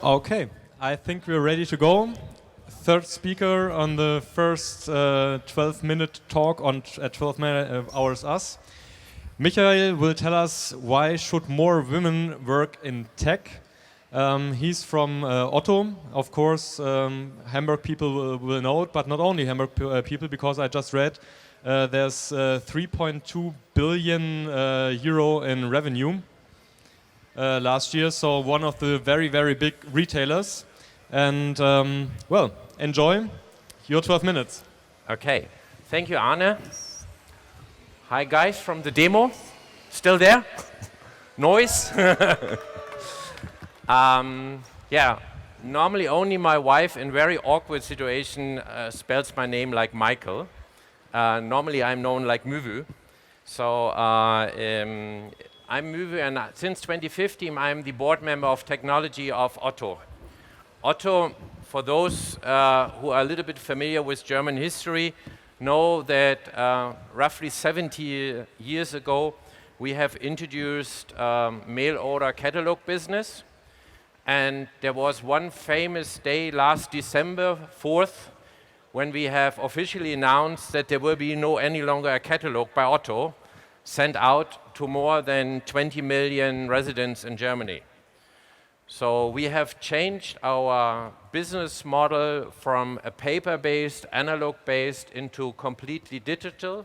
Okay, I think we're ready to go. Third speaker on the first 12-minute talk on at 12 hours us. Michael will tell us why should more women work in tech. He's from OTTO, of course. Hamburg people will know it, but not only Hamburg people, because I just read there's 3.2 billion euro in revenue last year, so one of the very, very big retailers. And well, enjoy your 12 minutes. Okay, thank you, Arne. Hi guys from the demo, still there? Noise? Yeah, normally only my wife in very awkward situation spells my name like Michael. Normally I'm known like Müller-Wünsch. So I'm Müller, and since 2015 I'm the board member of technology of OTTO. OTTO, for those who are a little bit familiar with German history, know that roughly 70 years ago we have introduced mail order catalog business. And there was one famous day last December 4th when we have officially announced that there will be no any longer a catalog by OTTO sent out to more than 20 million residents in Germany. So we have changed our business model from a paper-based, analog-based into completely digital.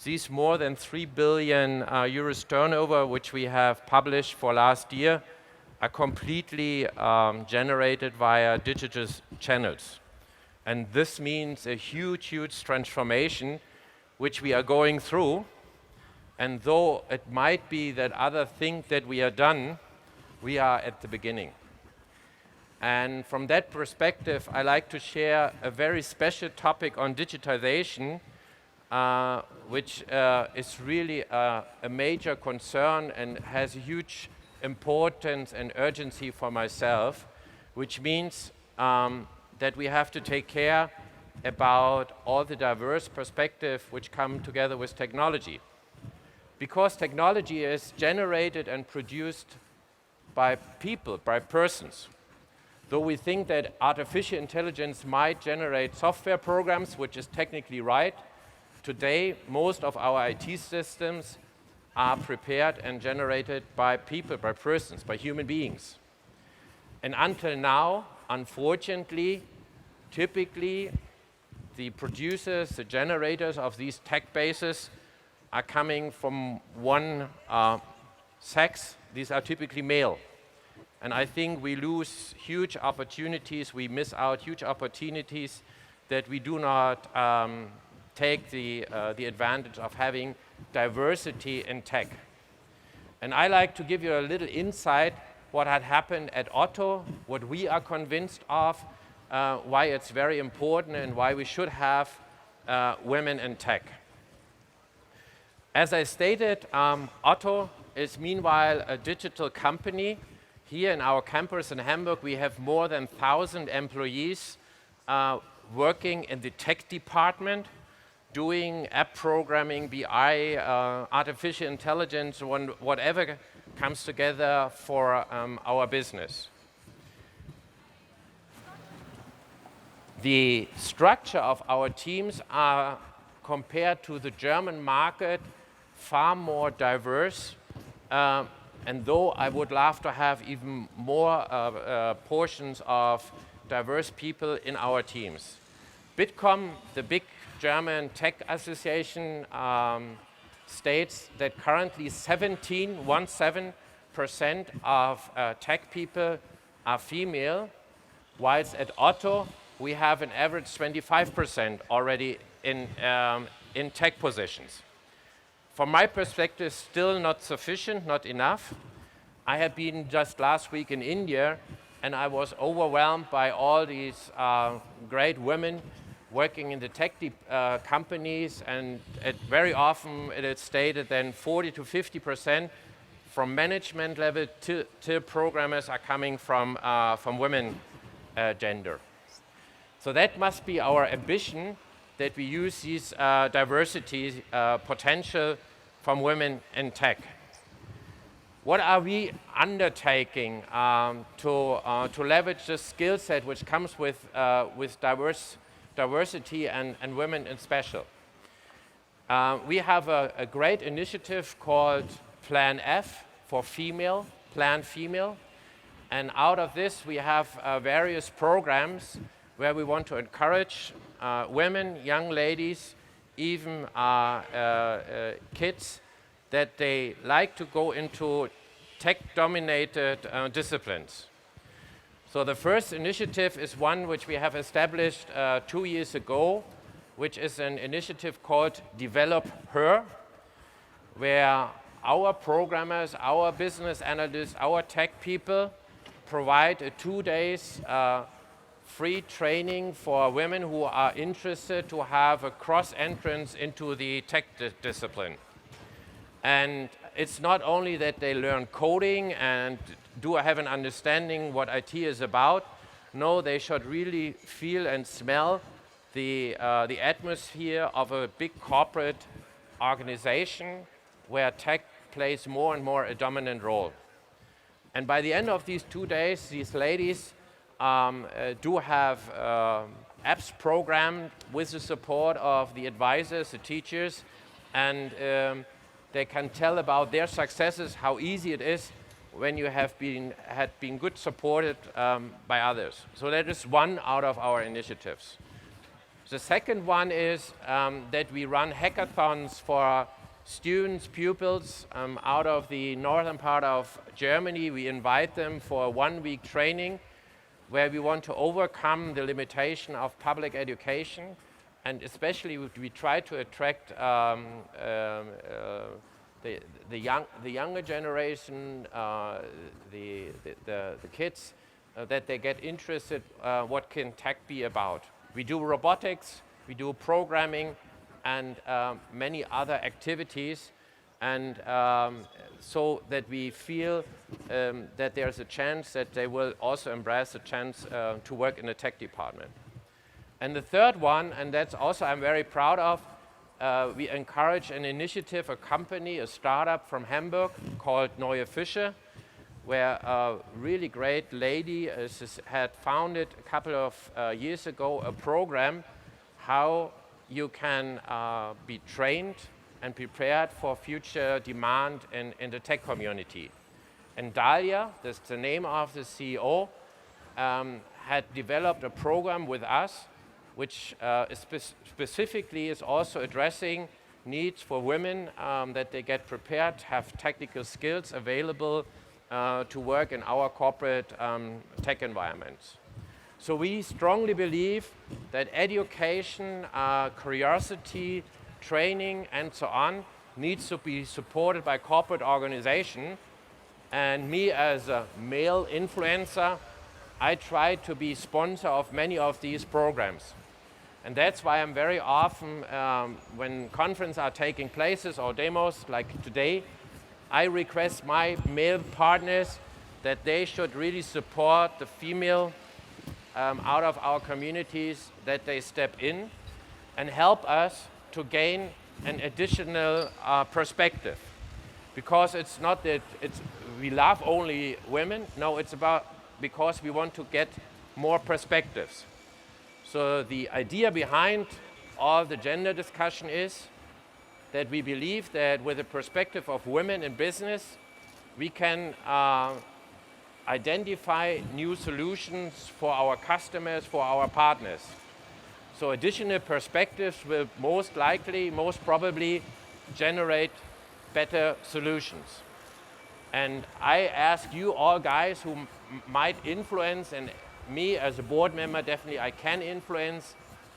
These more than 3 billion euros turnover, which we have published for last year, are completely generated via digital channels. And this means a huge, huge transformation which we are going through. And though it might be that others think that we are done, we are at the beginning. And from that perspective, I like to share a very special topic on digitization, which is really a major concern and has a huge importance and urgency for myself, which means that we have to take care about all the diverse perspectives which come together with technology. Because technology is generated and produced by people, by persons. Though we think that artificial intelligence might generate software programs, which is technically right, today most of our IT systems are prepared and generated by people, by persons, by human beings. And until now, unfortunately, typically the producers, the generators of these tech bases are coming from one sex. These are typically male. And I think we lose huge opportunities, we miss out huge opportunities that we do not take the advantage of having diversity in tech. And I like to give you a little insight what had happened at OTTO, what we are convinced of, why it's very important and why we should have women in tech. As I stated, OTTO is meanwhile a digital company. Here in our campus in Hamburg, we have more than 1,000 employees working in the tech department, doing app programming, BI, artificial intelligence, whatever comes together for our business. The structure of our teams are, compared to the German market, far more diverse. And though I would love to have even more portions of diverse people in our teams. Bitkom, the big German tech association, states that currently 17% of tech people are female, whilst at OTTO we have an average 25% already in tech positions. From my perspective, still not sufficient, not enough. I have been just last week in India, and I was overwhelmed by all these great women working in the tech companies, and very often it is stated then 40 to 50% from management level to programmers are coming from women gender. So that must be our ambition, that we use this diversity potential from women in tech. what are we undertaking to leverage the skill set which comes with diversity and women in special? We have a great initiative called Plan F for female, Plan Female. And out of this, we have various programs where we want to encourage women, young ladies, even kids, that they like to go into tech-dominated disciplines. So the first initiative is one which we have established 2 years ago, which is an initiative called Develop Her, where our programmers, our business analysts, our tech people provide a 2 days free training for women who are interested to have a cross entrance into the tech discipline. And it's not only that they learn coding and do have an understanding what IT is about. No, they should really feel and smell the atmosphere of a big corporate organization where tech plays more and more a dominant role. And by the end of these 2 days, these ladies do have apps programmed with the support of the advisors, the teachers, and they can tell about their successes, how easy it is when you had been good supported by others. So that is one out of our initiatives. The second one is that we run hackathons for students, pupils out of the northern part of Germany. We invite them for a 1-week training where we want to overcome the limitation of public education, and especially we try to attract the younger generation, the kids, that they get interested what can tech be about. We do robotics, we do programming, and many other activities, and so that we feel that there's a chance that they will also embrace the chance to work in the tech department. And the third one, and that's also I'm very proud of, we encourage an initiative, a company, a startup from Hamburg called Neue Fische, where a really great lady had founded a couple of years ago a program how you can be trained and prepared for future demand in the tech community. And Dalia, that's the name of the CEO, had developed a program with us which specifically is also addressing needs for women that they get prepared, have technical skills available to work in our corporate tech environments. So we strongly believe that education, curiosity, training, and so on needs to be supported by corporate organization. And me as a male influencer, I try to be sponsor of many of these programs. And that's why I'm very often, when conferences are taking places or demos like today, I request my male partners that they should really support the female out of our communities, that they step in and help us to gain an additional perspective. Because it's not that we love only women, no, it's about because we want to get more perspectives. So the idea behind all the gender discussion is that we believe that with the perspective of women in business, we can identify new solutions for our customers, for our partners. So additional perspectives will most probably generate better solutions. And I ask you all guys who might influence, and me as a board member, definitely I can influence,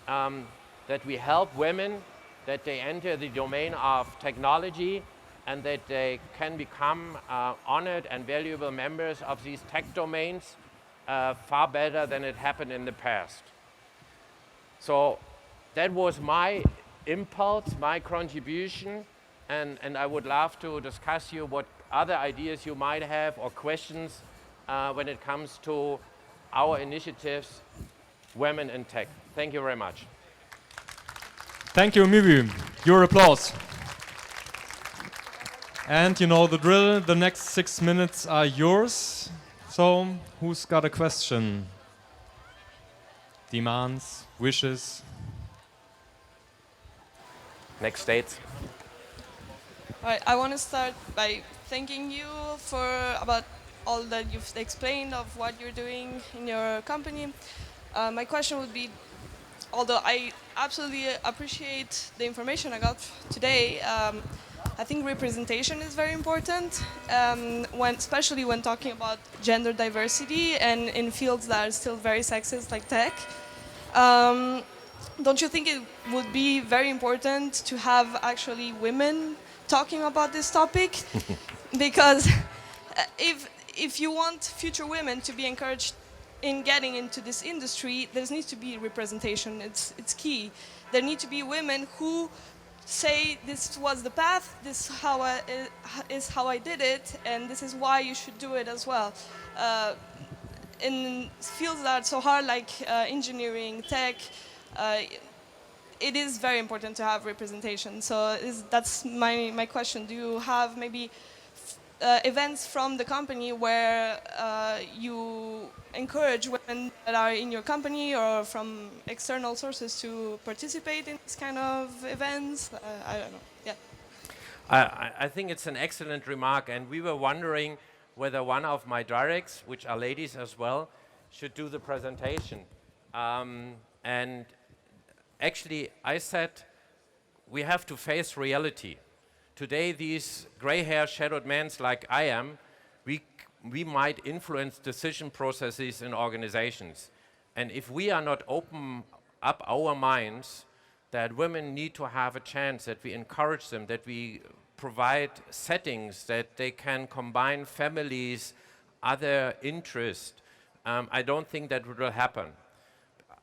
that we help women, that they enter the domain of technology, and that they can become honored and valuable members of these tech domains far better than it happened in the past. So that was my impulse, my contribution, and I would love to discuss you what other ideas you might have or questions when it comes to our initiatives, Women in Tech. Thank you very much. Thank you, Müller. Your applause. And you know the drill, the next 6 minutes are yours. So, who's got a question? Demands, wishes? Next dates. All right, I want to start by thanking you for about all that you've explained of what you're doing in your company. My question would be, although I absolutely appreciate the information I got today, I think representation is very important, especially when talking about gender diversity and in fields that are still very sexist like tech. Don't you think it would be very important to have actually women talking about this topic? Because if you want future women to be encouraged in getting into this industry, there needs to be representation. It's key. There need to be women who say this was the path, this is how I did it, and this is why you should do it as well. In fields that are so hard like engineering, tech, it is very important to have representation. So that's my question. Do you have maybe events from the company where you encourage women that are in your company or from external sources to participate in this kind of events? I don't know. Yeah. I think it's an excellent remark, and we were wondering whether one of my directs, which are ladies as well, should do the presentation. And actually, I said we have to face reality. Today, these gray-haired shadowed men like I am, we might influence decision processes in organizations. And if we are not open up our minds that women need to have a chance, that we encourage them, that we provide settings, that they can combine families, other interests, I don't think that will happen.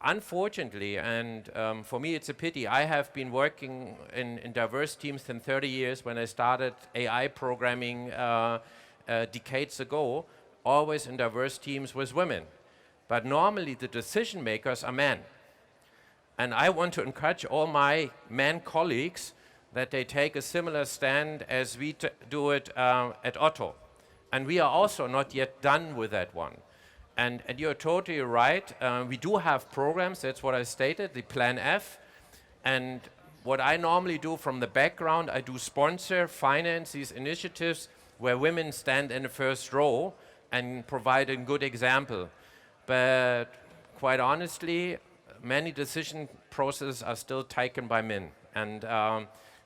Unfortunately, and for me it's a pity, I have been working in diverse teams in 30 years. When I started AI programming decades ago, always in diverse teams with women. But normally the decision makers are men. And I want to encourage all my men colleagues that they take a similar stand as we do it at OTTO. And we are also not yet done with that one. And you're totally right. We do have programs, that's what I stated, the Plan F. And what I normally do from the background, I do sponsor, finance these initiatives where women stand in the first row and provide a good example. But quite honestly, many decision processes are still taken by men. And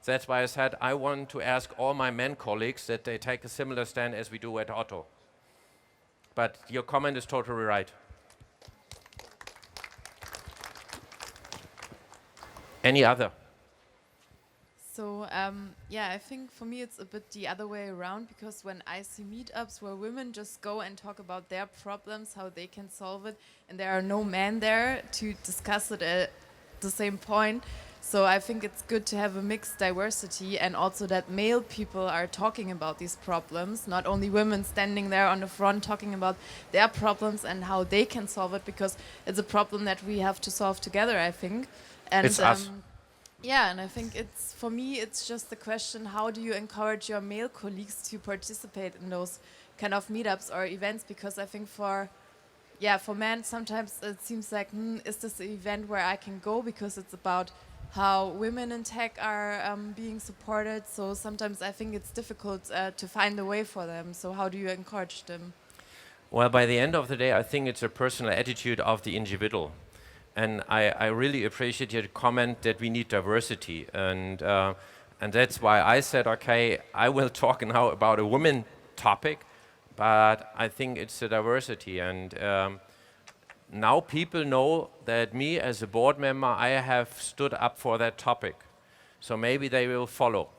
that's why I said I want to ask all my men colleagues that they take a similar stand as we do at OTTO. But your comment is totally right. Any other? So, yeah, I think for me it's a bit the other way around, because when I see meetups where women just go and talk about their problems, how they can solve it, and there are no men there to discuss it at the same point. So I think it's good to have a mixed diversity, and also that male people are talking about these problems, not only women standing there on the front talking about their problems and how they can solve it, because it's a problem that we have to solve together, I think. And it's us. yeah, and I think it's, for me, it's just the question, how do you encourage your male colleagues to participate in those kind of meetups or events? Because I think for men, sometimes it seems like, is this an event where I can go, because it's about how women in tech are being supported. So sometimes I think it's difficult to find a way for them. So how do you encourage them? Well, by the end of the day, I think it's a personal attitude of the individual. And I really appreciate your comment that we need diversity. And that's why I said, okay, I will talk now about a women topic, but I think it's the diversity. And now people know that me as a board member, I have stood up for that topic. So maybe they will follow.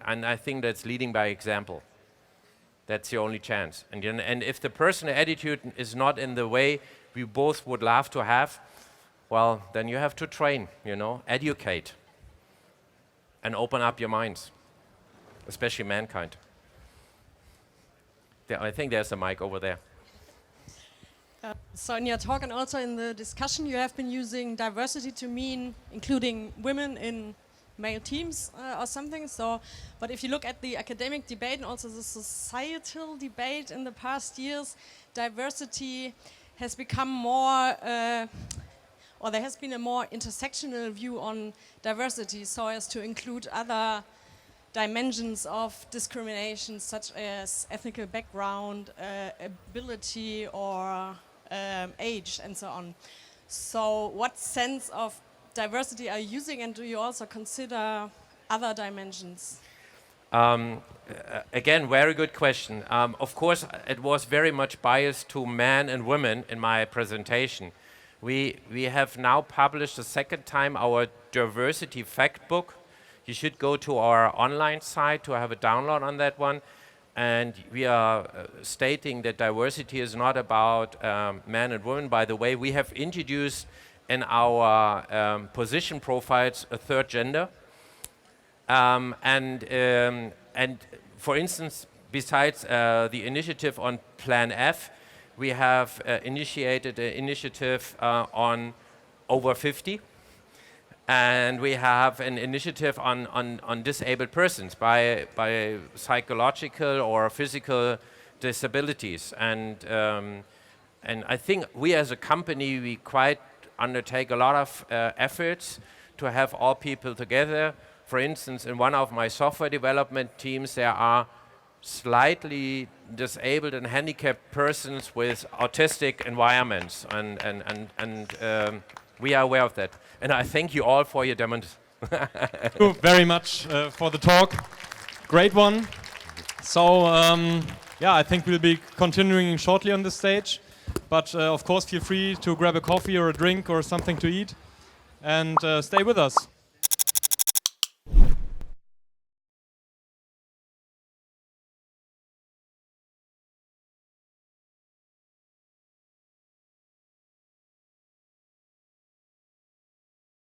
And I think that's leading by example. That's the only chance. And if the personal attitude is not in the way we both would love to have, well, then you have to train, educate, and open up your minds, especially mankind. I think there's a mic over there. So in your talk and also in the discussion, you have been using diversity to mean including women in male teams or something. So, but if you look at the academic debate and also the societal debate in the past years, diversity has become more, or there has been a more intersectional view on diversity, so as to include other dimensions of discrimination, such as ethnic background, ability, or age, and so on. So what sense of diversity are you using, and do you also consider other dimensions? Again, very good question. Of course, it was very much biased to men and women in my presentation. We have now published the second time our diversity fact book. You should go to our online site to have a download on that one. And we are stating that diversity is not about men and women. By the way, we have introduced in our position profiles a third gender. And for instance, besides the initiative on Plan F, we have initiated an initiative on over 50. And we have an initiative on disabled persons by psychological or physical disabilities. And I think we as a company, we quite undertake a lot of efforts to have all people together. For instance, in one of my software development teams, there are slightly disabled and handicapped persons with autistic environments. And we are aware of that. And I thank you all for your demonstration. Thank you very much for the talk. Great one. So, yeah, I think we'll be continuing shortly on this stage. But of course, feel free to grab a coffee or a drink or something to eat and stay with us.